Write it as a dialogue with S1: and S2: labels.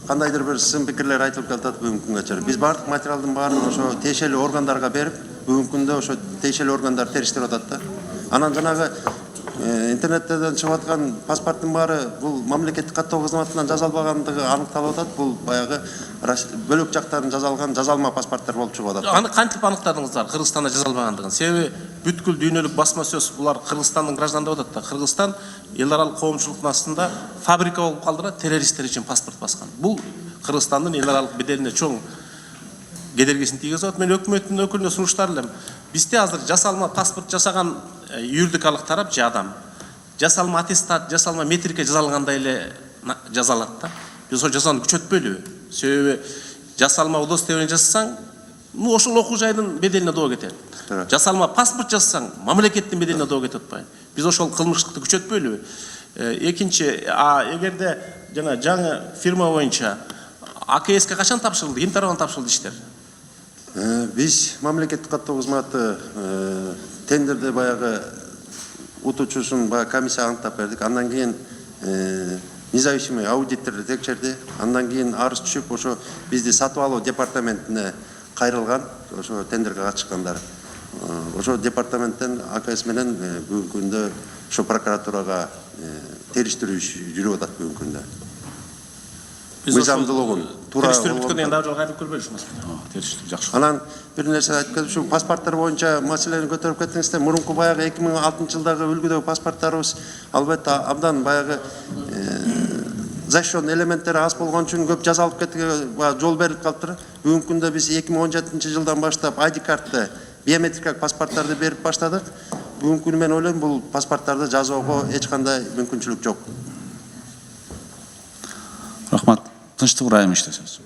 S1: кандайдыр бир сын пикирлер айтылып жатат бүгүнкү күнгө чейин. Биз бардык материалдын баарын ошо тиешелүү органдарга берип, бүгүнкү күндө ошо тиешелүү органдар териштирип атат да. Анан жанагы интернеттен чыгып аткан паспорттун баары бул мамлекеттик каттоо кызматынан жазалбагандыгы аныкталып атат. Бул баягы бөлөк жактан жазалган жазалма паспорттор болуп чыгып атат.
S2: Аны кантип аныктадыңыздар Кыргызстанда жазалбагандыгын? Себеби бүткүл дүйнөлүк басма сөз булар Кыргызстандын граждандары деп атат да. Кыргызстан эл аралык коомчулуктун астында фабрика болуп калды да, террористтер үчүн паспорт баскан. Бул Кыргызстандын эл аралык беделине чоң кедергисин тийгизип атат. Мен өкмөттүн өкүлүнө сунуштар элем. Бизде азыр жасалма паспорт жасаган юридикалык тарап же адам жасалма аттестат, жасалма метрика жасалгандай эле жазалат да. Биз ошол жазаны күчөтпөйлүбү? Себеби жасалма удостоверение жасасаң, ошол окуу жайдын беделине доо кетет. Жасалма паспорт жасасаң, мамлекеттин беделине доо кетет атпайбы? Биз ошол кылмыштыкты күчөтпөйлүбү? Экинчи, эгерде жана жаңы фирма боюнча АКСке качан тапшырылды? Ким тарабынан тапшырылды иштер?
S1: Биз мамлекеттик каттоо кызматы тендерде баягы утуучусун баягы комиссия аныктап бердик. Андан кийин независимый аудиторду текшерди. Андан кийин арыз түшүп, ошо бизди сатып алуу департаментине кайрылган, ошо тендерге катышкандар. Ошо департаменттен АКС менен бүгүнкү күндө ошо прокуратурага териштирүү иши жүрүп атат бүгүнкү күндө. Мыйзамдуулугун
S2: териштирип бүткөндөн дагы жолу кайтып көрбөйсүңүз. Териштирип жакшы.
S1: Анан бир нерсе айтып кетип, ушу паспорттор боюнча маселени көтөрүп кеттиңиздер. Мурунку баягы 2006-жылдагы үлгүдөгү паспорттарыбыз албетте абдан баягы защищенный элементтери аз болгон үчүн көп жазалып кетүүгө жол берилип калыптыр. Бүгүнкү күндө биз 2017-жылдан баштап ID картты, биометрикалык паспорттарды берип баштадык. Бүгүнкү күнү мен ойлойм, бул паспорттарды жазоого эч кандай мүмкүнчүлүк жок.
S3: Рахмат. Тынчтык ырайым иштесиз.